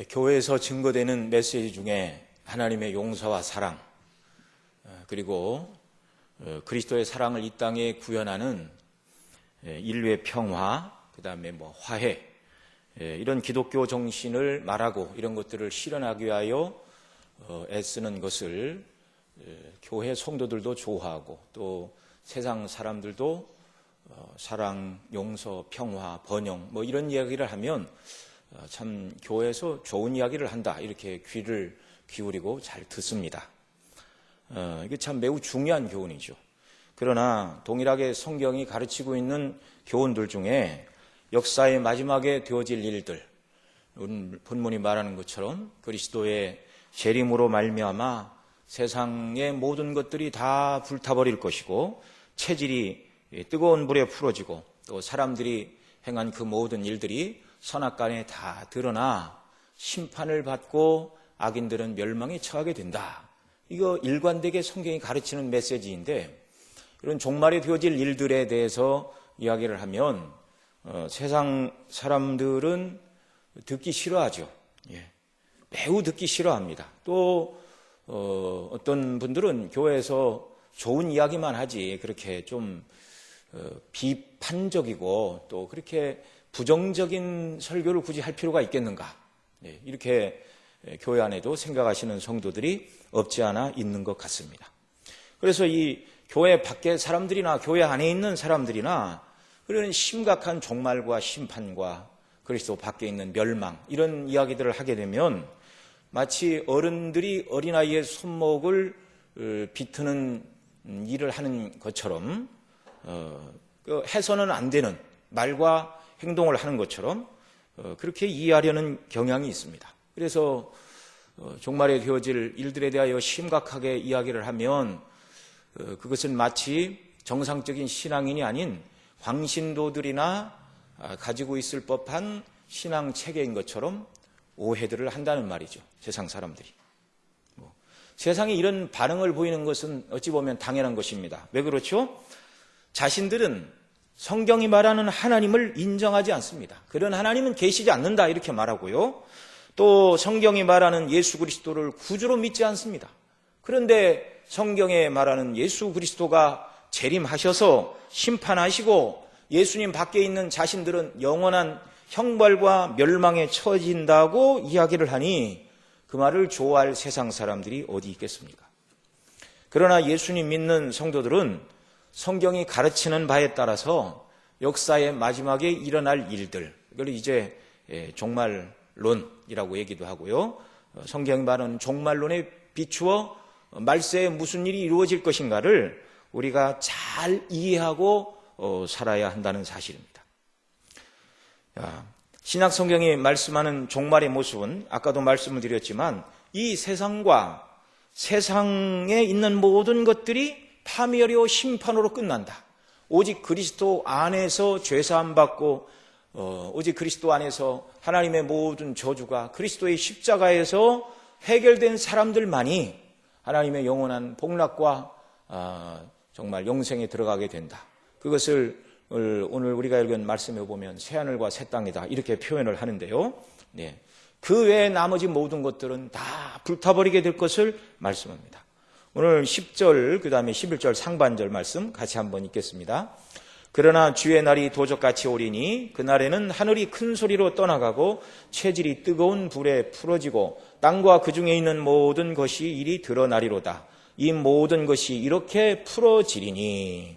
교회에서 증거되는 메시지 중에 하나님의 용서와 사랑, 그리고 그리스도의 사랑을 이 땅에 구현하는 인류의 평화, 그 다음에 화해, 이런 기독교 정신을 말하고 이런 것들을 실현하기 위하여 애쓰는 것을 교회 성도들도 좋아하고 또 세상 사람들도 사랑, 용서, 평화, 번영 이런 이야기를 하면 참 교회에서 좋은 이야기를 한다 이렇게 귀를 기울이고 잘 듣습니다. 이게 참 매우 중요한 교훈이죠. 그러나 동일하게 성경이 가르치고 있는 교훈들 중에 역사의 마지막에 되어질 일들, 본문이 말하는 것처럼 그리스도의 재림으로 말미암아 세상의 모든 것들이 다 불타버릴 것이고 체질이 뜨거운 불에 풀어지고 또 사람들이 행한 그 모든 일들이 선악간에 다 드러나 심판을 받고 악인들은 멸망에 처하게 된다. 이거 일관되게 성경이 가르치는 메시지인데 이런 종말에 되어질 일들에 대해서 이야기를 하면 세상 사람들은 듣기 싫어하죠. 매우 듣기 싫어합니다. 또 어떤 분들은 교회에서 좋은 이야기만 하지 그렇게 좀 비판적이고 또 그렇게 부정적인 설교를 굳이 할 필요가 있겠는가, 이렇게 교회 안에도 생각하시는 성도들이 없지 않아 있는 것 같습니다. 그래서 이 교회 밖의 사람들이나 교회 안에 있는 사람들이나 그런 심각한 종말과 심판과 그리스도 밖에 있는 멸망 이런 이야기들을 하게 되면 마치 어른들이 어린아이의 손목을 비트는 일을 하는 것처럼 해서는 안 되는 말과 행동을 하는 것처럼 그렇게 이해하려는 경향이 있습니다. 그래서 종말에 되어질 일들에 대하여 심각하게 이야기를 하면 그것은 마치 정상적인 신앙인이 아닌 광신도들이나 가지고 있을 법한 신앙 체계인 것처럼 오해들을 한다는 말이죠. 세상 사람들이. 세상에 이런 반응을 보이는 것은 어찌 보면 당연한 것입니다. 왜 그렇죠? 자신들은 성경이 말하는 하나님을 인정하지 않습니다. 그런 하나님은 계시지 않는다 이렇게 말하고요. 또 성경이 말하는 예수 그리스도를 구주로 믿지 않습니다. 그런데 성경에 말하는 예수 그리스도가 재림하셔서 심판하시고 예수님 밖에 있는 자신들은 영원한 형벌과 멸망에 처해진다고 이야기를 하니 그 말을 좋아할 세상 사람들이 어디 있겠습니까? 그러나 예수님 믿는 성도들은 성경이 가르치는 바에 따라서 역사의 마지막에 일어날 일들, 이걸 이제 종말론이라고 얘기도 하고요. 성경이 말하는 종말론에 비추어 말세에 무슨 일이 이루어질 것인가를 우리가 잘 이해하고 살아야 한다는 사실입니다. 신약 성경이 말씀하는 종말의 모습은 아까도 말씀을 드렸지만 이 세상과 세상에 있는 모든 것들이 파멸이요 심판으로 끝난다. 오직 그리스도 안에서 죄사함 받고 오직 그리스도 안에서 하나님의 모든 저주가 그리스도의 십자가에서 해결된 사람들만이 하나님의 영원한 복락과 정말 영생에 들어가게 된다. 그것을 오늘 우리가 읽은 말씀에 보면 새하늘과 새 땅이다 이렇게 표현을 하는데요. 그 외에 나머지 모든 것들은 다 불타버리게 될 것을 말씀합니다. 오늘 10절 그 다음에 11절 상반절 말씀 같이 한번 읽겠습니다. 그러나 주의 날이 도적같이 오리니 그날에는 하늘이 큰 소리로 떠나가고 체질이 뜨거운 불에 풀어지고 땅과 그 중에 있는 모든 것이 이리 드러나리로다. 이 모든 것이 이렇게 풀어지리니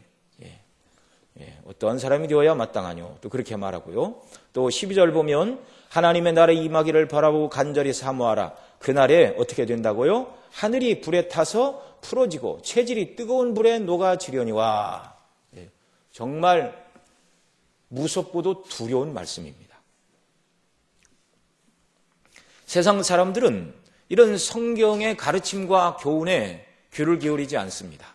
어떠한 사람이 되어야 마땅하뇨. 또 그렇게 말하고요. 또 12절 보면 하나님의 날에 임하기를 바라보고 간절히 사모하라. 그날에 어떻게 된다고요? 하늘이 불에 타서 풀어지고 체질이 뜨거운 불에 녹아지려니와. 정말 무섭고도 두려운 말씀입니다. 세상 사람들은 이런 성경의 가르침과 교훈에 귀를 기울이지 않습니다.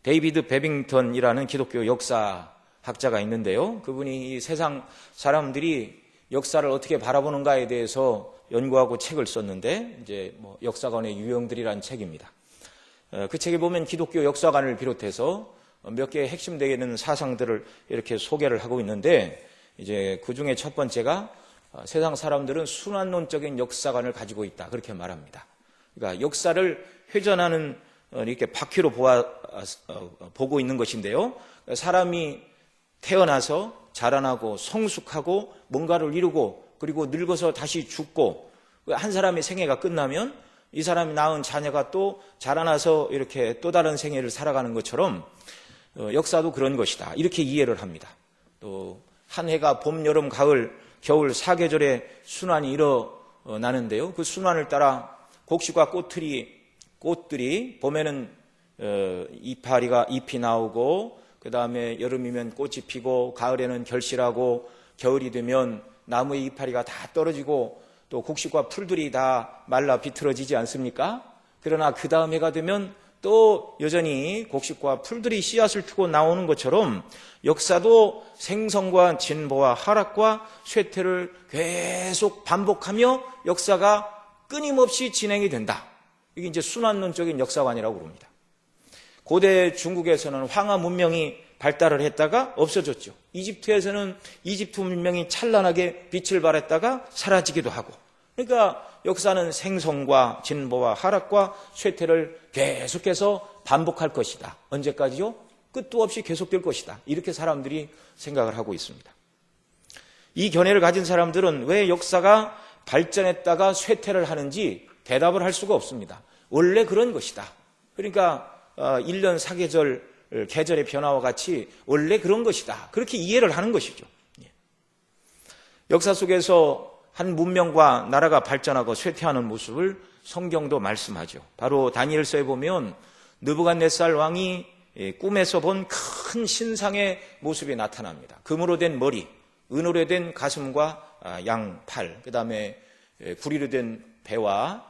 데이비드 베빙턴이라는 기독교 역사학자가 있는데요. 그분이 이 세상 사람들이 역사를 어떻게 바라보는가에 대해서 연구하고 책을 썼는데 이제 역사관의 유형들이라는 책입니다. 그 책에 보면 기독교 역사관을 비롯해서 몇 개의 핵심되는 사상들을 이렇게 소개를 하고 있는데 이제 그 중에 첫 번째가 세상 사람들은 순환론적인 역사관을 가지고 있다, 그렇게 말합니다. 그러니까 역사를 회전하는 이렇게 바퀴로 보고 있는 것인데요. 사람이 태어나서 자라나고 성숙하고 뭔가를 이루고 그리고 늙어서 다시 죽고 한 사람의 생애가 끝나면 이 사람이 낳은 자녀가 또 자라나서 이렇게 또 다른 생애를 살아가는 것처럼 역사도 그런 것이다, 이렇게 이해를 합니다. 또 한 해가 봄, 여름, 가을, 겨울 4계절의 순환이 일어나는데요. 그 순환을 따라 곡식과 꽃들이 봄에는 잎이 나오고 그 다음에 여름이면 꽃이 피고 가을에는 결실하고 겨울이 되면 나무의 이파리가 다 떨어지고 또 곡식과 풀들이 다 말라 비틀어지지 않습니까? 그러나 그 다음 해가 되면 또 여전히 곡식과 풀들이 씨앗을 트고 나오는 것처럼 역사도 생성과 진보와 하락과 쇠퇴를 계속 반복하며 역사가 끊임없이 진행이 된다. 이게 이제 순환론적인 역사관이라고 부릅니다. 고대 중국에서는 황하 문명이 발달을 했다가 없어졌죠. 이집트에서는 이집트 문명이 찬란하게 빛을 발했다가 사라지기도 하고, 그러니까 역사는 생성과 진보와 하락과 쇠퇴를 계속해서 반복할 것이다. 언제까지요? 끝도 없이 계속될 것이다. 이렇게 사람들이 생각을 하고 있습니다. 이 견해를 가진 사람들은 왜 역사가 발전했다가 쇠퇴를 하는지 대답을 할 수가 없습니다. 원래 그런 것이다. 그러니까 1년 4계절 계절의 변화와 같이 원래 그런 것이다, 그렇게 이해를 하는 것이죠. 역사 속에서 한 문명과 나라가 발전하고 쇠퇴하는 모습을 성경도 말씀하죠. 바로 다니엘서에 보면 느부갓네살 왕이 꿈에서 본 큰 신상의 모습이 나타납니다. 금으로 된 머리, 은으로 된 가슴과 양팔, 그 다음에 구리로 된 배와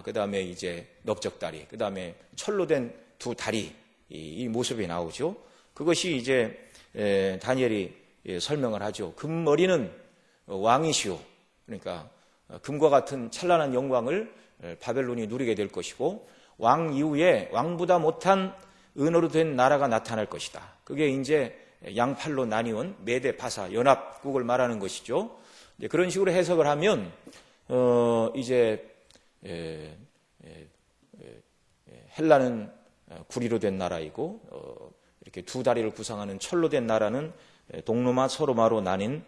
그 다음에 이제 넓적다리, 그 다음에 철로 된 두 다리, 이 모습이 나오죠. 그것이 이제 다니엘이 설명을 하죠. 금머리는 왕이시오. 그러니까 금과 같은 찬란한 영광을 바벨론이 누리게 될 것이고, 왕 이후에 왕보다 못한 은으로 된 나라가 나타날 것이다. 그게 이제 양팔로 나뉘은 메데 파사 연합국을 말하는 것이죠. 그런 식으로 해석을 하면 이제 헬라는 구리로 된 나라이고 이렇게 두 다리를 구성하는 철로 된 나라는 동로마 서로마로 나뉜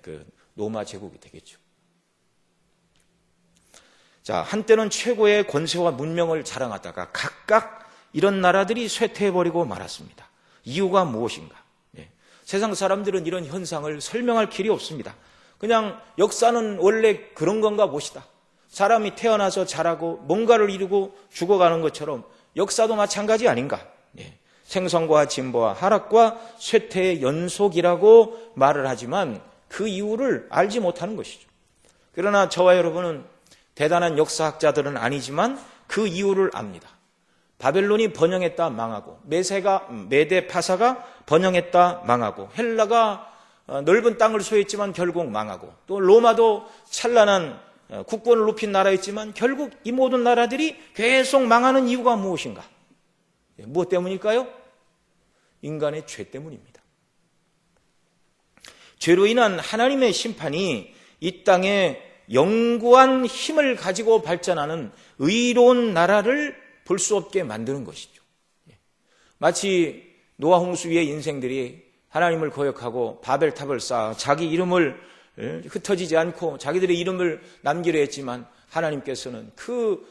그 로마 제국이 되겠죠. 자, 한때는 최고의 권세와 문명을 자랑하다가 각각 이런 나라들이 쇠퇴해버리고 말았습니다. 이유가 무엇인가? 세상 사람들은 이런 현상을 설명할 길이 없습니다. 그냥 역사는 원래 그런 건가 봅시다. 사람이 태어나서 자라고 뭔가를 이루고 죽어가는 것처럼 역사도 마찬가지 아닌가? 생성과 진보와 하락과 쇠퇴의 연속이라고 말을 하지만 그 이유를 알지 못하는 것이죠. 그러나 저와 여러분은 대단한 역사학자들은 아니지만 그 이유를 압니다. 바벨론이 번영했다 망하고, 메데 파사가 번영했다 망하고, 헬라가 넓은 땅을 소유했지만 결국 망하고, 또 로마도 찬란한 국권을 높인 나라였지만 결국 이 모든 나라들이 계속 망하는 이유가 무엇인가? 무엇 때문일까요? 인간의 죄 때문입니다. 죄로 인한 하나님의 심판이 이 땅에 영구한 힘을 가지고 발전하는 의로운 나라를 볼 수 없게 만드는 것이죠. 마치 노아 홍수위의 인생들이 하나님을 거역하고 바벨탑을 쌓아 자기 이름을 흩어지지 않고 자기들의 이름을 남기려 했지만 하나님께서는 그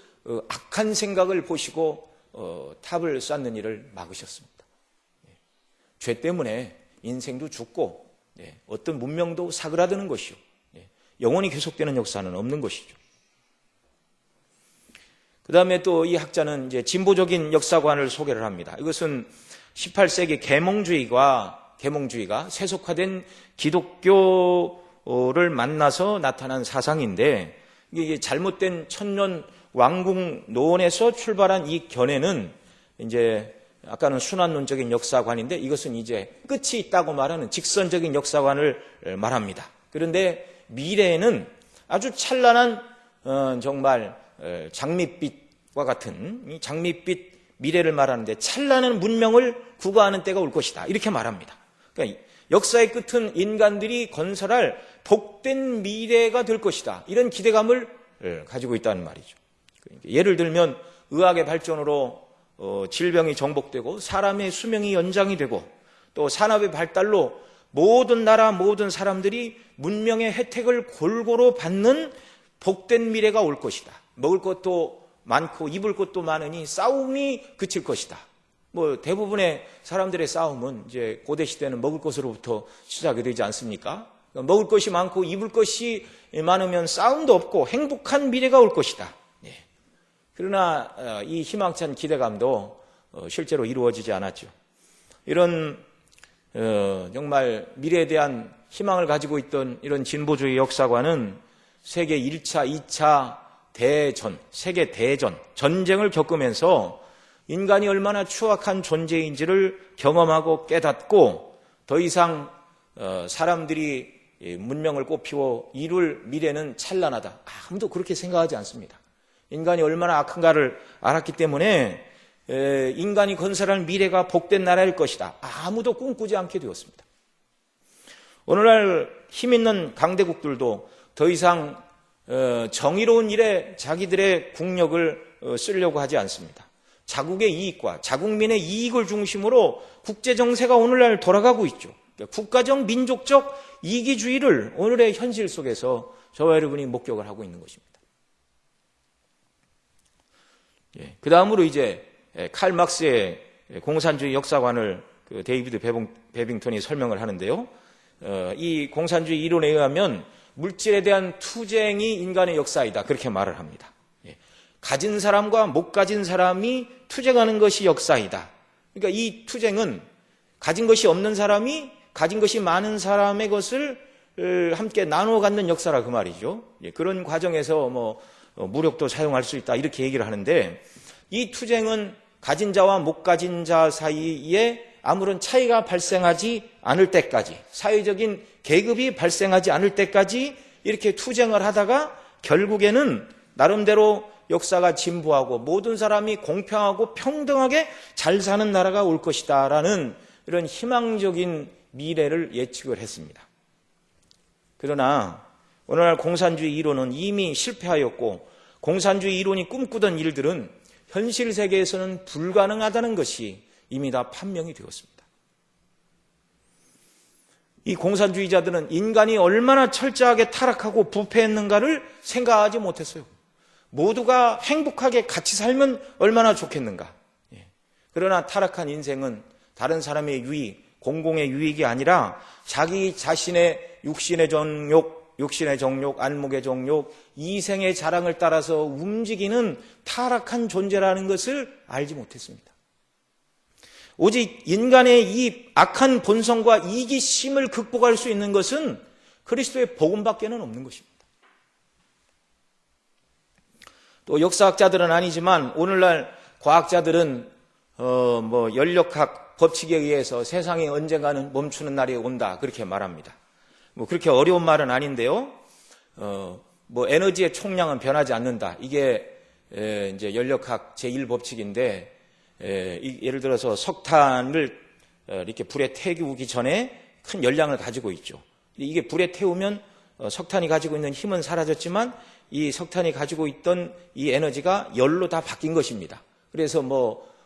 악한 생각을 보시고 탑을 쌓는 일을 막으셨습니다. 죄 때문에 인생도 죽고 어떤 문명도 사그라드는 것이요, 영원히 계속되는 역사는 없는 것이죠. 그 다음에 또 이 학자는 이제 진보적인 역사관을 소개를 합니다. 이것은 18세기 계몽주의가 세속화된 기독교를 만나서 나타난 사상인데, 이게 잘못된 천년 왕궁 노원에서 출발한 이 견해는 이제 아까는 순환론적인 역사관인데 이것은 이제 끝이 있다고 말하는 직선적인 역사관을 말합니다. 그런데 미래에는 아주 찬란한 정말 장밋빛과 같은 이 장밋빛 미래를 말하는데 찬란한 문명을 구가하는 때가 올 것이다, 이렇게 말합니다. 그러니까 역사의 끝은 인간들이 건설할 복된 미래가 될 것이다. 이런 기대감을 가지고 있다는 말이죠. 예를 들면 의학의 발전으로 질병이 정복되고 사람의 수명이 연장이 되고 또 산업의 발달로 모든 나라 모든 사람들이 문명의 혜택을 골고루 받는 복된 미래가 올 것이다. 먹을 것도 많고 입을 것도 많으니 싸움이 그칠 것이다. 뭐 대부분의 사람들의 싸움은 이제 고대 시대는 먹을 것으로부터 시작이 되지 않습니까? 먹을 것이 많고 입을 것이 많으면 싸움도 없고 행복한 미래가 올 것이다. 그러나 이 희망찬 기대감도 실제로 이루어지지 않았죠. 이런 정말 미래에 대한 희망을 가지고 있던 이런 진보주의 역사관은 세계 1차, 2차 대전, 세계 대전, 전쟁을 겪으면서 인간이 얼마나 추악한 존재인지를 경험하고 깨닫고 더 이상 사람들이 문명을 꽃피워 이룰 미래는 찬란하다. 아무도 그렇게 생각하지 않습니다. 인간이 얼마나 악한가를 알았기 때문에 인간이 건설할 미래가 복된 나라일 것이다. 아무도 꿈꾸지 않게 되었습니다. 오늘날 힘있는 강대국들도 더 이상 정의로운 일에 자기들의 국력을 쓰려고 하지 않습니다. 자국의 이익과 자국민의 이익을 중심으로 국제정세가 오늘날 돌아가고 있죠. 국가적, 민족적 이기주의를 오늘의 현실 속에서 저와 여러분이 목격을 하고 있는 것입니다. 그 다음으로 이제 칼 막스의 공산주의 역사관을 데이비드 베빙턴이 설명을 하는데요. 이 공산주의 이론에 의하면 물질에 대한 투쟁이 인간의 역사이다. 그렇게 말을 합니다. 가진 사람과 못 가진 사람이 투쟁하는 것이 역사이다. 그러니까 이 투쟁은 가진 것이 없는 사람이 가진 것이 많은 사람의 것을 함께 나누어 갖는 역사라 그 말이죠. 그런 과정에서 무력도 사용할 수 있다 이렇게 얘기를 하는데 이 투쟁은 가진 자와 못 가진 자 사이에 아무런 차이가 발생하지 않을 때까지 사회적인 계급이 발생하지 않을 때까지 이렇게 투쟁을 하다가 결국에는 나름대로 역사가 진보하고 모든 사람이 공평하고 평등하게 잘 사는 나라가 올 것이다 라는 이런 희망적인 미래를 예측을 했습니다. 그러나 오늘날 공산주의 이론은 이미 실패하였고 공산주의 이론이 꿈꾸던 일들은 현실 세계에서는 불가능하다는 것이 이미 다 판명이 되었습니다. 이 공산주의자들은 인간이 얼마나 철저하게 타락하고 부패했는가를 생각하지 못했어요. 모두가 행복하게 같이 살면 얼마나 좋겠는가. 그러나 타락한 인생은 다른 사람의 유익, 공공의 유익이 아니라 자기 자신의 육신의 정욕, 안목의 정욕, 이생의 자랑을 따라서 움직이는 타락한 존재라는 것을 알지 못했습니다. 오직 인간의 이 악한 본성과 이기심을 극복할 수 있는 것은 그리스도의 복음밖에는 없는 것입니다. 또 역사학자들은 아니지만 오늘날 과학자들은 연력학 법칙에 의해서 세상이 언젠가는 멈추는 날이 온다 그렇게 말합니다. 그렇게 어려운 말은 아닌데요. 에너지의 총량은 변하지 않는다. 이게 이제 연력학 제1법칙인데 예를 들어서 석탄을 이렇게 불에 태우기 전에 큰 열량을 가지고 있죠. 이게 불에 태우면 석탄이 가지고 있는 힘은 사라졌지만 이 석탄이 가지고 있던 이 에너지가 열로 다 바뀐 것입니다. 그래서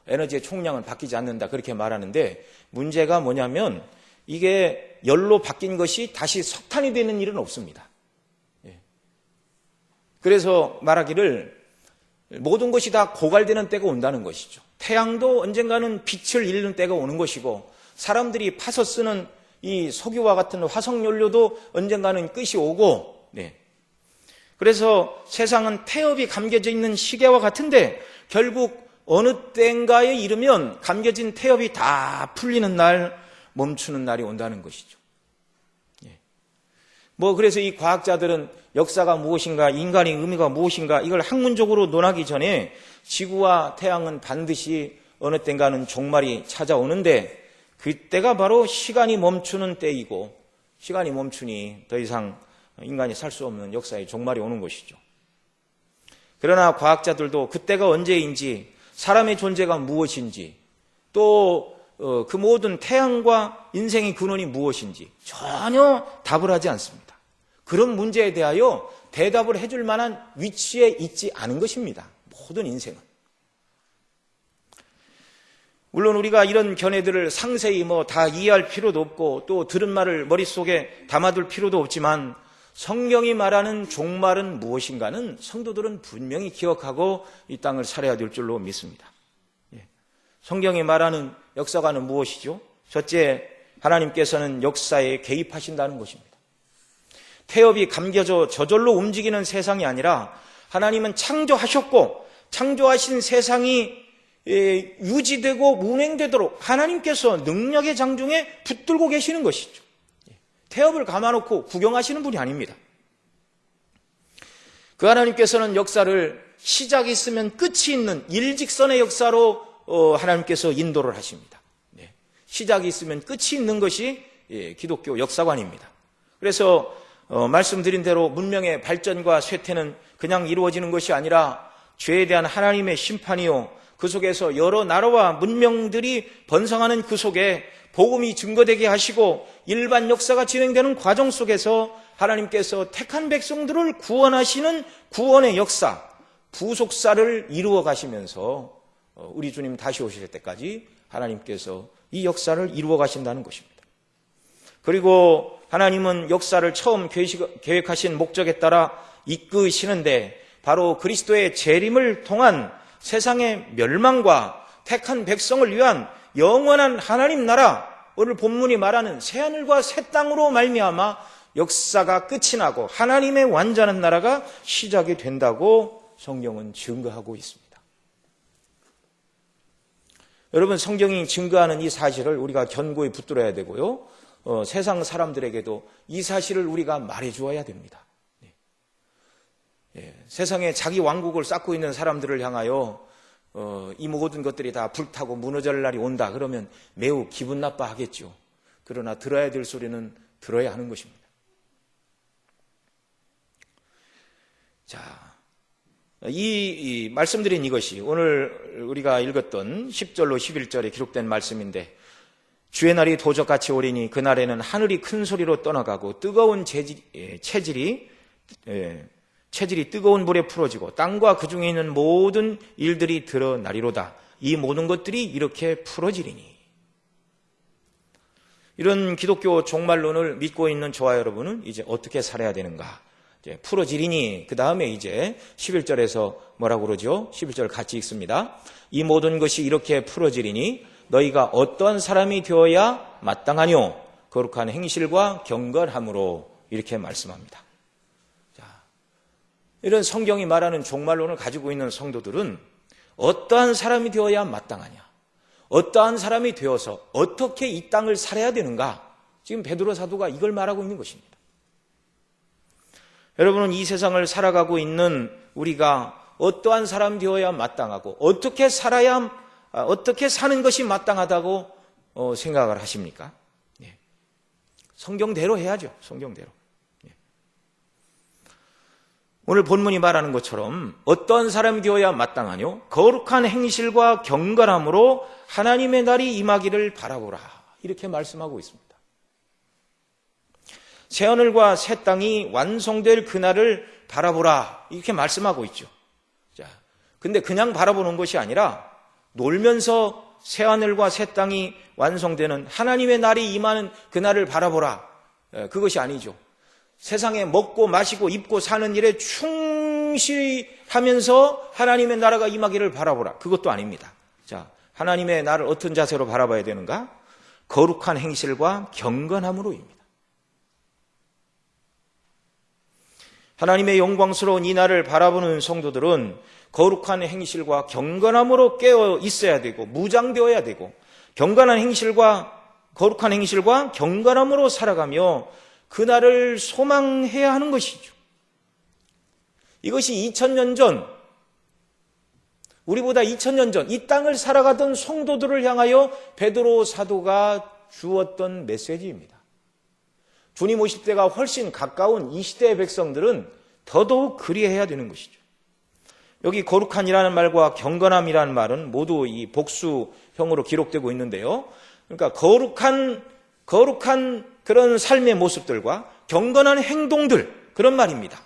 에너지의 총량은 바뀌지 않는다 그렇게 말하는데 문제가 뭐냐면 이게 열로 바뀐 것이 다시 석탄이 되는 일은 없습니다. 그래서 말하기를 모든 것이 다 고갈되는 때가 온다는 것이죠. 태양도 언젠가는 빛을 잃는 때가 오는 것이고 사람들이 파서 쓰는 이 석유와 같은 화석연료도 언젠가는 끝이 오고 그래서 세상은 태엽이 감겨져 있는 시계와 같은데 결국 어느 때인가에 이르면 감겨진 태엽이 다 풀리는 날, 멈추는 날이 온다는 것이죠. 그래서 이 과학자들은 역사가 무엇인가, 인간의 의미가 무엇인가 이걸 학문적으로 논하기 전에 지구와 태양은 반드시 어느 때인가는 종말이 찾아오는데 그때가 바로 시간이 멈추는 때이고 시간이 멈추니 더 이상 인간이 살 수 없는 역사의 종말이 오는 것이죠. 그러나 과학자들도 그때가 언제인지 사람의 존재가 무엇인지 또 그 모든 태양과 인생의 근원이 무엇인지 전혀 답을 하지 않습니다. 그런 문제에 대하여 대답을 해줄 만한 위치에 있지 않은 것입니다. 모든 인생은. 물론 우리가 이런 견해들을 상세히 다 이해할 필요도 없고 또 들은 말을 머릿속에 담아둘 필요도 없지만 성경이 말하는 종말은 무엇인가는 성도들은 분명히 기억하고 이 땅을 살아야 될 줄로 믿습니다. 성경이 말하는 역사관은 무엇이죠? 첫째, 하나님께서는 역사에 개입하신다는 것입니다. 태엽이 감겨져 저절로 움직이는 세상이 아니라 하나님은 창조하셨고 창조하신 세상이 유지되고 운행되도록 하나님께서 능력의 장중에 붙들고 계시는 것이죠. 태엽을 감아놓고 구경하시는 분이 아닙니다. 그 하나님께서는 역사를 시작이 있으면 끝이 있는 일직선의 역사로 하나님께서 인도를 하십니다. 시작이 있으면 끝이 있는 것이 기독교 역사관입니다. 그래서 말씀드린 대로 문명의 발전과 쇠퇴는 그냥 이루어지는 것이 아니라 죄에 대한 하나님의 심판이요, 그 속에서 여러 나라와 문명들이 번성하는 그 속에 복음이 증거되게 하시고 일반 역사가 진행되는 과정 속에서 하나님께서 택한 백성들을 구원하시는 구원의 역사, 부속사를 이루어 가시면서 우리 주님 다시 오실 때까지 하나님께서 이 역사를 이루어 가신다는 것입니다. 그리고 하나님은 역사를 처음 계획하신 목적에 따라 이끄시는데 바로 그리스도의 재림을 통한 세상의 멸망과 택한 백성을 위한 영원한 하나님 나라, 오늘 본문이 말하는 새하늘과 새 땅으로 말미암아 역사가 끝이 나고 하나님의 완전한 나라가 시작이 된다고 성경은 증거하고 있습니다. 여러분, 성경이 증거하는 이 사실을 우리가 견고히 붙들어야 되고요, 세상 사람들에게도 이 사실을 우리가 말해 주어야 됩니다. 세상에 자기 왕국을 쌓고 있는 사람들을 향하여 이 모든 것들이 다 불타고 무너질 날이 온다 그러면 매우 기분 나빠하겠죠. 그러나 들어야 될 소리는 들어야 하는 것입니다. 자, 이 말씀드린 이것이 오늘 우리가 읽었던 10절로 11절에 기록된 말씀인데, 주의 날이 도적같이 오리니 그날에는 하늘이 큰 소리로 떠나가고 뜨거운 체질이 뜨거운 물에 풀어지고 땅과 그 중에 있는 모든 일들이 드러나리로다. 이 모든 것들이 이렇게 풀어지리니. 이런 기독교 종말론을 믿고 있는 저와 여러분은 이제 어떻게 살아야 되는가? 이제 풀어지리니, 그 다음에 이제 11절에서 뭐라고 그러죠? 11절 같이 읽습니다. 이 모든 것이 이렇게 풀어지리니 너희가 어떠한 사람이 되어야 마땅하뇨? 거룩한 행실과 경건함으로, 이렇게 말씀합니다. 이런 성경이 말하는 종말론을 가지고 있는 성도들은 어떠한 사람이 되어야 마땅하냐, 어떠한 사람이 되어서 어떻게 이 땅을 살아야 되는가, 지금 베드로 사도가 이걸 말하고 있는 것입니다. 여러분은 이 세상을 살아가고 있는 우리가 어떠한 사람이 되어야 마땅하고 어떻게 사는 것이 마땅하다고 생각을 하십니까? 성경대로 해야죠. 성경대로. 오늘 본문이 말하는 것처럼 어떤 사람이 되어야 마땅하뇨? 거룩한 행실과 경건함으로 하나님의 날이 임하기를 바라보라, 이렇게 말씀하고 있습니다. 새하늘과 새 땅이 완성될 그날을 바라보라, 이렇게 말씀하고 있죠. 자, 근데 그냥 바라보는 것이 아니라 놀면서 새하늘과 새 땅이 완성되는 하나님의 날이 임하는 그날을 바라보라, 그것이 아니죠. 세상에 먹고 마시고 입고 사는 일에 충실하면서 하나님의 나라가 임하기를 바라보라, 그것도 아닙니다. 자, 하나님의 나라를 어떤 자세로 바라봐야 되는가? 거룩한 행실과 경건함으로입니다. 하나님의 영광스러운 이 날을 바라보는 성도들은 거룩한 행실과 경건함으로 깨어 있어야 되고 무장되어야 되고, 경건한 행실과 거룩한 행실과 경건함으로 살아가며 그날을 소망해야 하는 것이죠. 이것이 2000년 전, 우리보다 2000년 전 이 땅을 살아가던 성도들을 향하여 베드로 사도가 주었던 메시지입니다. 주님 오실 때가 훨씬 가까운 이 시대의 백성들은 더더욱 그리해야 되는 것이죠. 여기 거룩한이라는 말과 경건함이라는 말은 모두 이 복수형으로 기록되고 있는데요, 그러니까 거룩한 그런 삶의 모습들과 경건한 행동들, 그런 말입니다.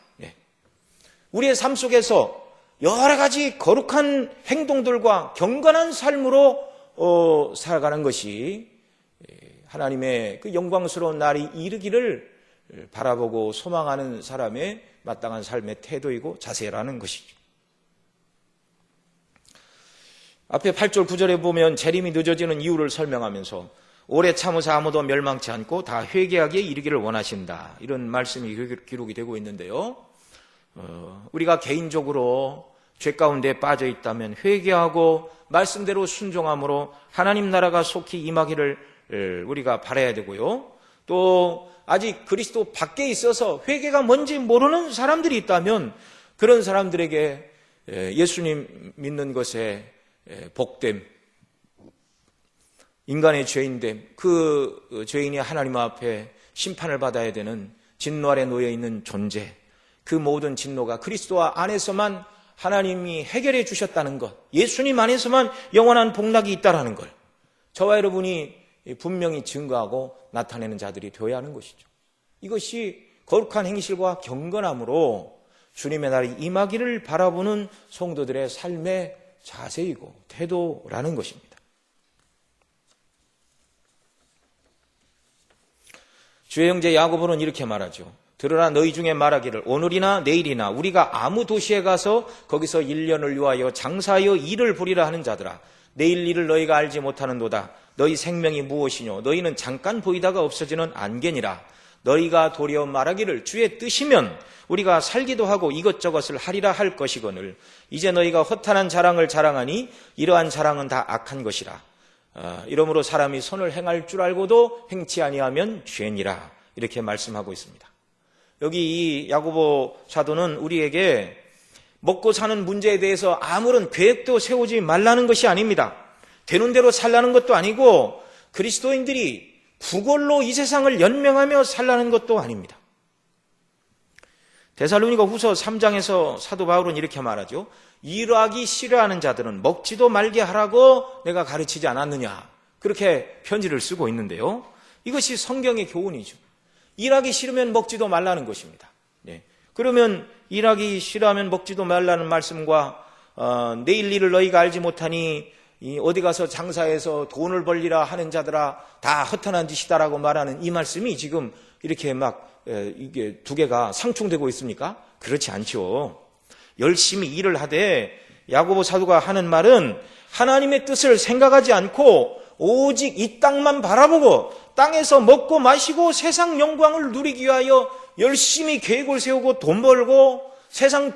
우리의 삶 속에서 여러 가지 거룩한 행동들과 경건한 삶으로 살아가는 것이 하나님의 그 영광스러운 날이 이르기를 바라보고 소망하는 사람의 마땅한 삶의 태도이고 자세라는 것이죠. 앞에 8절 9절에 보면 재림이 늦어지는 이유를 설명하면서 오래 참으사 아무도 멸망치 않고 다 회개하기에 이르기를 원하신다, 이런 말씀이 기록이 되고 있는데요. 우리가 개인적으로 죄 가운데 빠져 있다면 회개하고 말씀대로 순종함으로 하나님 나라가 속히 임하기를 우리가 바라야 되고요. 또 아직 그리스도 밖에 있어서 회개가 뭔지 모르는 사람들이 있다면 그런 사람들에게 예수님 믿는 것에 복됨, 인간의 죄인됨, 그 죄인이 하나님 앞에 심판을 받아야 되는 진노 아래 놓여 있는 존재, 그 모든 진노가 그리스도 안에서만 하나님이 해결해 주셨다는 것, 예수님 안에서만 영원한 복락이 있다는 걸 저와 여러분이 분명히 증거하고 나타내는 자들이 되어야 하는 것이죠. 이것이 거룩한 행실과 경건함으로 주님의 날이 임하기를 바라보는 성도들의 삶의 자세이고 태도라는 것입니다. 주의 형제 야고보는 이렇게 말하죠. 들으라, 너희 중에 말하기를 오늘이나 내일이나 우리가 아무 도시에 가서 거기서 1년을 위하여 장사하여 일을 벌이라 하는 자들아, 내일 일을 너희가 알지 못하는도다. 너희 생명이 무엇이뇨? 너희는 잠깐 보이다가 없어지는 안개니라. 너희가 도리어 말하기를 주의 뜻이면 우리가 살기도 하고 이것저것을 하리라 할 것이거늘 이제 너희가 허탄한 자랑을 자랑하니 이러한 자랑은 다 악한 것이라. 이러므로 사람이 선을 행할 줄 알고도 행치 아니하면 죄니라, 이렇게 말씀하고 있습니다. 여기 이 야고보 사도는 우리에게 먹고 사는 문제에 대해서 아무런 계획도 세우지 말라는 것이 아닙니다. 되는 대로 살라는 것도 아니고 그리스도인들이 구걸로 이 세상을 연명하며 살라는 것도 아닙니다. 데살로니가 후서 3장에서 사도 바울은 이렇게 말하죠. 일하기 싫어하는 자들은 먹지도 말게 하라고 내가 가르치지 않았느냐, 그렇게 편지를 쓰고 있는데요. 이것이 성경의 교훈이죠. 일하기 싫으면 먹지도 말라는 것입니다. 그러면 일하기 싫어하면 먹지도 말라는 말씀과 내일 일을 너희가 알지 못하니 어디 가서 장사해서 돈을 벌리라 하는 자들아 다 허탄한 짓이다라고 말하는 이 말씀이 지금 이렇게 막 이게 두 개가 상충되고 있습니까? 그렇지 않죠. 열심히 일을 하되 야고보 사도가 하는 말은 하나님의 뜻을 생각하지 않고 오직 이 땅만 바라보고 땅에서 먹고 마시고 세상 영광을 누리기 위하여 열심히 계획을 세우고 돈 벌고 세상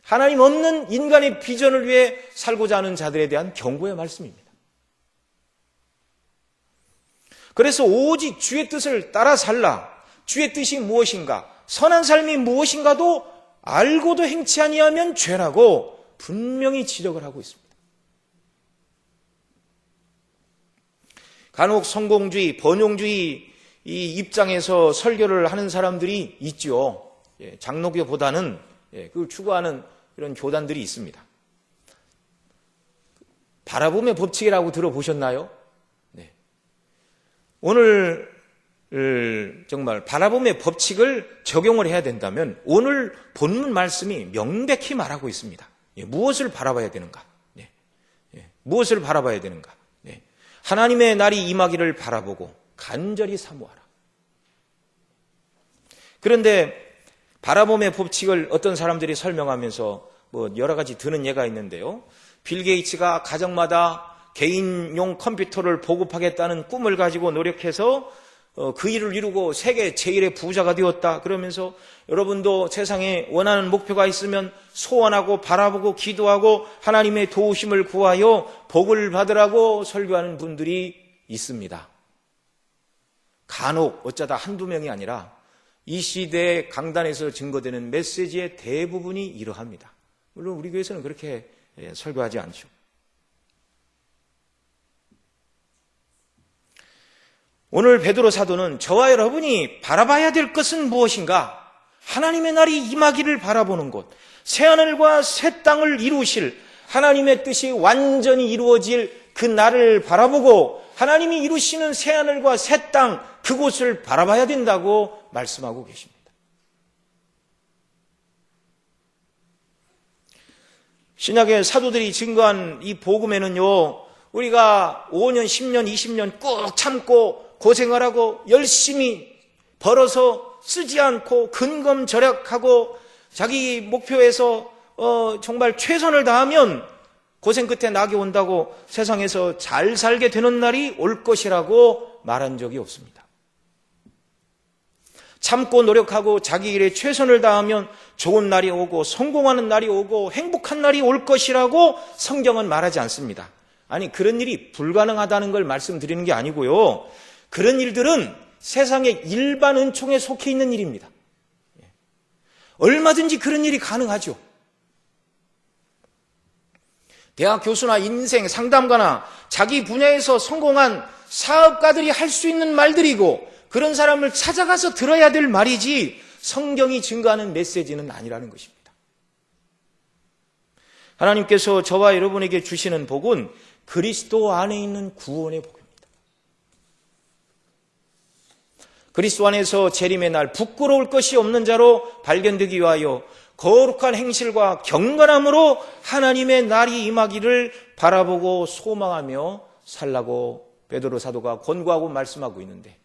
하나님 없는 인간의 비전을 위해 살고자 하는 자들에 대한 경고의 말씀입니다. 그래서 오직 주의 뜻을 따라 살라, 주의 뜻이 무엇인가, 선한 삶이 무엇인가도 알고도 행치 아니하면 죄라고 분명히 지적을 하고 있습니다. 간혹 성공주의, 번용주의 이 입장에서 설교를 하는 사람들이 있죠. 장로교보다는 그걸 추구하는 이런 교단들이 있습니다. 바라봄의 법칙이라고 들어보셨나요? 네. 오늘 정말 바라봄의 법칙을 적용을 해야 된다면 오늘 본문 말씀이 명백히 말하고 있습니다. 무엇을 바라봐야 되는가? 무엇을 바라봐야 되는가? 하나님의 날이 임하기를 바라보고 간절히 사모하라. 그런데 바라봄의 법칙을 어떤 사람들이 설명하면서 여러 가지 드는 예가 있는데요. 빌 게이츠가 가정마다 개인용 컴퓨터를 보급하겠다는 꿈을 가지고 노력해서 그 일을 이루고 세계 제1의 부자가 되었다. 그러면서 여러분도 세상에 원하는 목표가 있으면 소원하고 바라보고 기도하고 하나님의 도우심을 구하여 복을 받으라고 설교하는 분들이 있습니다. 간혹 어쩌다 한두 명이 아니라 이 시대의 강단에서 증거되는 메시지의 대부분이 이러합니다. 물론 우리 교회에서는 그렇게 설교하지 않죠. 오늘 베드로 사도는 저와 여러분이 바라봐야 될 것은 무엇인가? 하나님의 날이 임하기를 바라보는 것, 새하늘과 새 땅을 이루실 하나님의 뜻이 완전히 이루어질 그 날을 바라보고 하나님이 이루시는 새하늘과 새 땅 그곳을 바라봐야 된다고 말씀하고 계십니다. 신약의 사도들이 증거한 이 복음에는요, 우리가 5년, 10년, 20년 꾹 참고 고생을 하고 열심히 벌어서 쓰지 않고 근검절약하고 자기 목표에서 정말 최선을 다하면 고생 끝에 낙이 온다고 세상에서 잘 살게 되는 날이 올 것이라고 말한 적이 없습니다. 참고 노력하고 자기 일에 최선을 다하면 좋은 날이 오고 성공하는 날이 오고 행복한 날이 올 것이라고 성경은 말하지 않습니다. 아니, 그런 일이 불가능하다는 걸 말씀드리는 게 아니고요. 그런 일들은 세상의 일반 은총에 속해 있는 일입니다. 얼마든지 그런 일이 가능하죠. 대학 교수나 인생 상담가나 자기 분야에서 성공한 사업가들이 할 수 있는 말들이고 그런 사람을 찾아가서 들어야 될 말이지 성경이 증거하는 메시지는 아니라는 것입니다. 하나님께서 저와 여러분에게 주시는 복은 그리스도 안에 있는 구원의 복입니다. 그리스도 안에서 재림의 날 부끄러울 것이 없는 자로 발견되기 위하여 거룩한 행실과 경건함으로 하나님의 날이 임하기를 바라보고 소망하며 살라고 베드로 사도가 권고하고 말씀하고 있는데,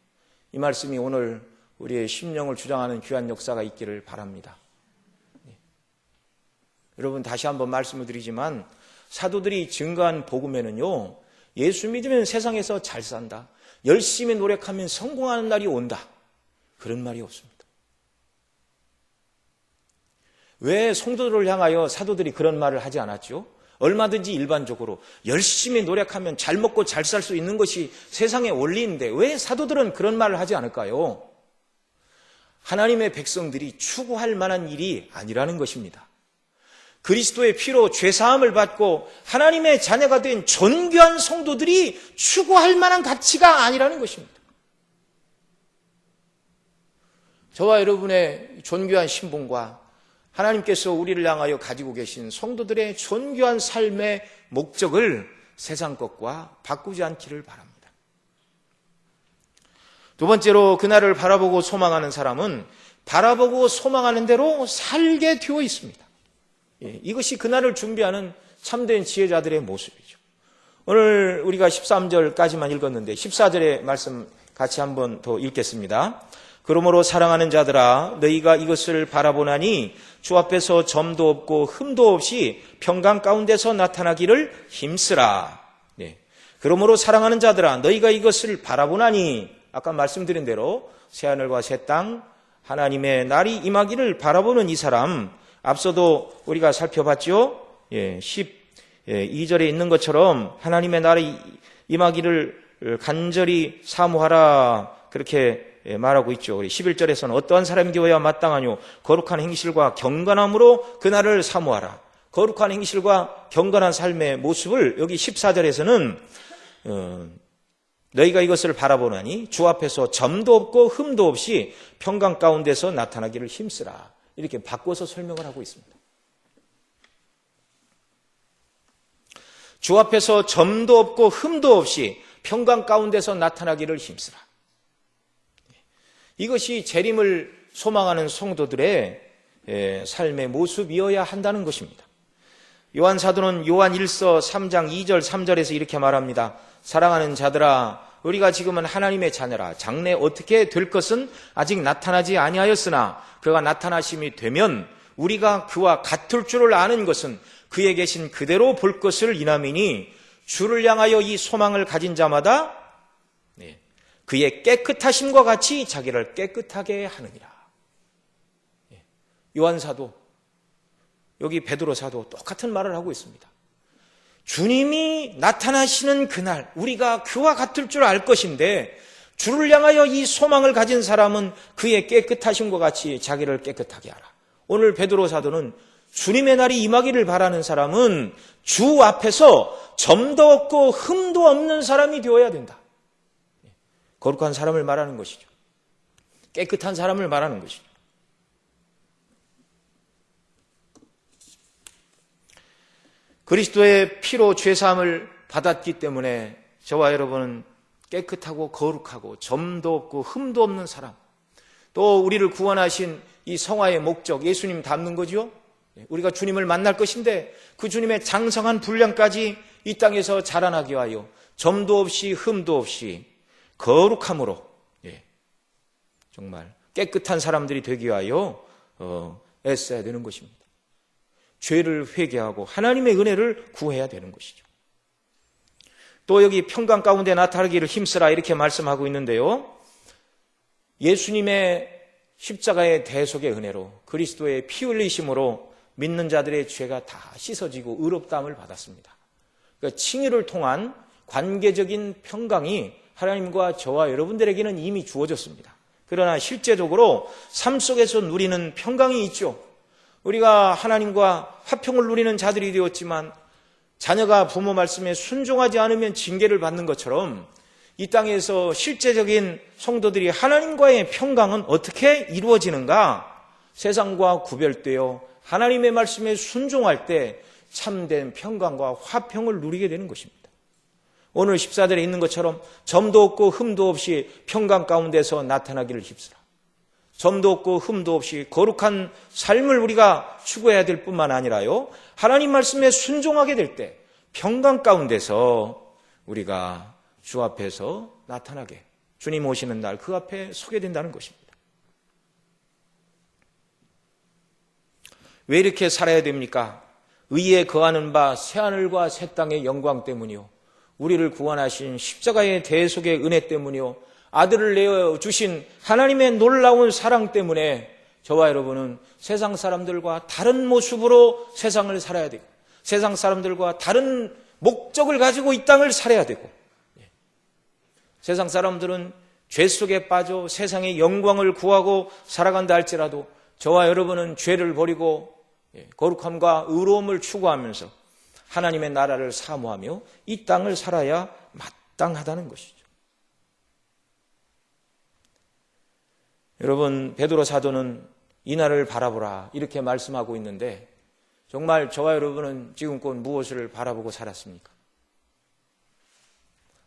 이 말씀이 오늘 우리의 심령을 주장하는 귀한 역사가 있기를 바랍니다. 여러분, 다시 한번 말씀을 드리지만 사도들이 증거한 복음에는요, 예수 믿으면 세상에서 잘 산다, 열심히 노력하면 성공하는 날이 온다, 그런 말이 없습니다. 왜 성도들을 향하여 사도들이 그런 말을 하지 않았죠? 얼마든지 일반적으로 열심히 노력하면 잘 먹고 잘 살 수 있는 것이 세상의 원리인데 왜 사도들은 그런 말을 하지 않을까요? 하나님의 백성들이 추구할 만한 일이 아니라는 것입니다. 그리스도의 피로 죄사함을 받고 하나님의 자녀가 된 존귀한 성도들이 추구할 만한 가치가 아니라는 것입니다. 저와 여러분의 존귀한 신분과 하나님께서 우리를 향하여 가지고 계신 성도들의 존귀한 삶의 목적을 세상 것과 바꾸지 않기를 바랍니다. 두 번째로, 그날을 바라보고 소망하는 사람은 바라보고 소망하는 대로 살게 되어 있습니다. 이것이 그날을 준비하는 참된 지혜자들의 모습이죠. 오늘 우리가 13절까지만 읽었는데 14절의 말씀 같이 한번 더 읽겠습니다. 그러므로 사랑하는 자들아, 너희가 이것을 바라보나니 주 앞에서 점도 없고 흠도 없이 평강 가운데서 나타나기를 힘쓰라. 그러므로 사랑하는 자들아, 너희가 이것을 바라보나니, 아까 말씀드린 대로 새하늘과 새 땅 하나님의 날이 임하기를 바라보는 이 사람, 앞서도 우리가 살펴봤죠. 12절에 있는 것처럼 하나님의 날이 임하기를 간절히 사모하라, 그렇게 말하고 있죠. 우리 11절에서는 어떠한 사람이 되어야 마땅하뇨? 거룩한 행실과 경건함으로 그날을 사모하라. 거룩한 행실과 경건한 삶의 모습을 여기 14절에서는 너희가 이것을 바라보나니 주 앞에서 점도 없고 흠도 없이 평강 가운데서 나타나기를 힘쓰라, 이렇게 바꿔서 설명을 하고 있습니다. 주 앞에서 점도 없고 흠도 없이 평강 가운데서 나타나기를 힘쓰라. 이것이 재림을 소망하는 성도들의 삶의 모습이어야 한다는 것입니다. 요한 사도는 요한 1서 3장 2절 3절에서 이렇게 말합니다. 사랑하는 자들아, 우리가 지금은 하나님의 자녀라. 장래 어떻게 될 것은 아직 나타나지 아니하였으나 그가 나타나심이 되면 우리가 그와 같을 줄을 아는 것은 그에 계신 그대로 볼 것을 인함이니, 주를 향하여 이 소망을 가진 자마다 그의 깨끗하심과 같이 자기를 깨끗하게 하느니라. 요한 사도, 여기 베드로 사도 똑같은 말을 하고 있습니다. 주님이 나타나시는 그날 우리가 그와 같을 줄 알 것인데, 주를 향하여 이 소망을 가진 사람은 그의 깨끗하심과 같이 자기를 깨끗하게 하라. 오늘 베드로 사도는 주님의 날이 임하기를 바라는 사람은 주 앞에서 점도 없고 흠도 없는 사람이 되어야 된다. 거룩한 사람을 말하는 것이죠. 깨끗한 사람을 말하는 것이죠. 그리스도의 피로 죄사함을 받았기 때문에 저와 여러분은 깨끗하고 거룩하고 점도 없고 흠도 없는 사람, 또 우리를 구원하신 이 성화의 목적, 예수님 닮는 거죠. 우리가 주님을 만날 것인데 그 주님의 장성한 분량까지 이 땅에서 자라나게 하여 점도 없이 흠도 없이 거룩함으로 정말 깨끗한 사람들이 되기 위하여 애써야 되는 것입니다. 죄를 회개하고 하나님의 은혜를 구해야 되는 것이죠. 또 여기 평강 가운데 나타나기를 힘쓰라 이렇게 말씀하고 있는데요. 예수님의 십자가의 대속의 은혜로 그리스도의 피 흘리심으로 믿는 자들의 죄가 다 씻어지고 의롭다함을 받았습니다. 그러니까 칭의를 통한 관계적인 평강이 하나님과 저와 여러분들에게는 이미 주어졌습니다. 그러나 실제적으로 삶 속에서 누리는 평강이 있죠. 우리가 하나님과 화평을 누리는 자들이 되었지만 자녀가 부모 말씀에 순종하지 않으면 징계를 받는 것처럼 이 땅에서 실제적인 성도들이 하나님과의 평강은 어떻게 이루어지는가? 세상과 구별되어 하나님의 말씀에 순종할 때 참된 평강과 화평을 누리게 되는 것입니다. 오늘 14절에 있는 것처럼 점도 없고 흠도 없이 평강 가운데서 나타나기를 힘쓰라. 점도 없고 흠도 없이 거룩한 삶을 우리가 추구해야 될 뿐만 아니라요, 하나님 말씀에 순종하게 될 때 평강 가운데서 우리가 주 앞에서 나타나게, 주님 오시는 날 그 앞에 서게 된다는 것입니다. 왜 이렇게 살아야 됩니까? 의에 거하는 바 새하늘과 새 땅의 영광 때문이요, 우리를 구원하신 십자가의 대속의 은혜 때문이요, 아들을 내어주신 하나님의 놀라운 사랑 때문에 저와 여러분은 세상 사람들과 다른 모습으로 세상을 살아야 되고, 세상 사람들과 다른 목적을 가지고 이 땅을 살아야 되고, 세상 사람들은 죄 속에 빠져 세상의 영광을 구하고 살아간다 할지라도 저와 여러분은 죄를 버리고 거룩함과 의로움을 추구하면서 하나님의 나라를 사모하며 이 땅을 살아야 마땅하다는 것이죠. 여러분, 베드로 사도는 이 날을 바라보라 이렇게 말씀하고 있는데, 정말 저와 여러분은 지금껏 무엇을 바라보고 살았습니까?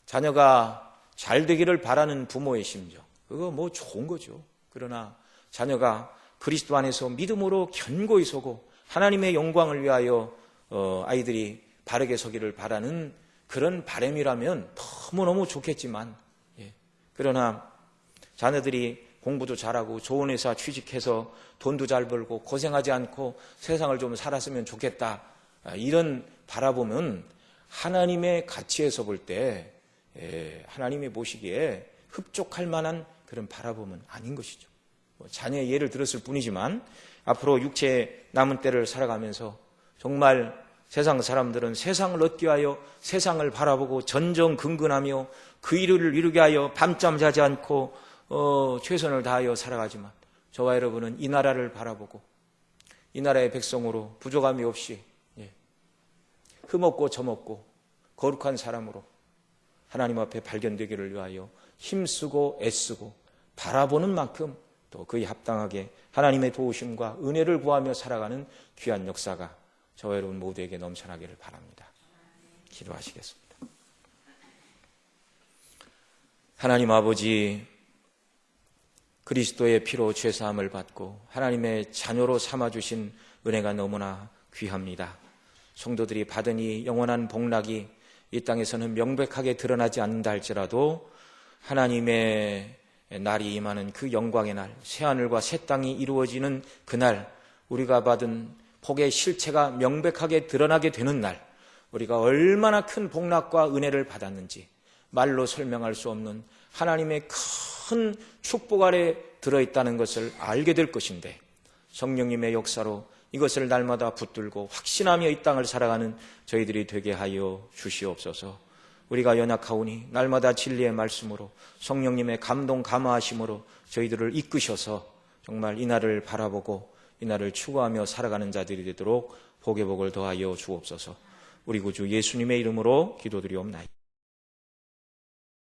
자녀가 잘 되기를 바라는 부모의 심정, 그거 뭐 좋은 거죠. 그러나 자녀가 그리스도 안에서 믿음으로 견고히 서고 하나님의 영광을 위하여 아이들이 바르게 서기를 바라는 그런 바람이라면 너무너무 좋겠지만, 그러나 자녀들이 공부도 잘하고 좋은 회사 취직해서 돈도 잘 벌고 고생하지 않고 세상을 좀 살았으면 좋겠다, 이런 바라보면 하나님의 가치에서 볼 때 하나님이 보시기에 흡족할 만한 그런 바라봄은 아닌 것이죠. 자녀의 예를 들었을 뿐이지만 앞으로 육체의 남은 때를 살아가면서 정말 세상 사람들은 세상을 얻기 위하여 세상을 바라보고 전전긍긍하며 그 일을 이루게 하여 밤잠 자지 않고 최선을 다하여 살아가지만 저와 여러분은 이 나라를 바라보고 이 나라의 백성으로 부족함이 없이 흠없고 점없고 거룩한 사람으로 하나님 앞에 발견되기를 위하여 힘쓰고 애쓰고 바라보는 만큼 또 그에 합당하게 하나님의 도우심과 은혜를 구하며 살아가는 귀한 역사가 저와 여러분 모두에게 넘쳐나기를 바랍니다. 기도하시겠습니다. 하나님 아버지, 그리스도의 피로 죄사함을 받고 하나님의 자녀로 삼아주신 은혜가 너무나 귀합니다. 성도들이 받은 이 영원한 복락이 이 땅에서는 명백하게 드러나지 않는다 할지라도 하나님의 날이 임하는 그 영광의 날, 새하늘과 새 땅이 이루어지는 그날, 우리가 받은 복의 실체가 명백하게 드러나게 되는 날, 우리가 얼마나 큰 복락과 은혜를 받았는지 말로 설명할 수 없는 하나님의 큰 축복 아래 들어있다는 것을 알게 될 것인데, 성령님의 역사로 이것을 날마다 붙들고 확신하며 이 땅을 살아가는 저희들이 되게 하여 주시옵소서. 우리가 연약하오니 날마다 진리의 말씀으로 성령님의 감동 감화하심으로 저희들을 이끄셔서 정말 이 날을 바라보고 이 날을 추구하며 살아가는 자들이 되도록 복의 복을 더하여 주옵소서. 우리 구주 예수님의 이름으로 기도드리옵나이다.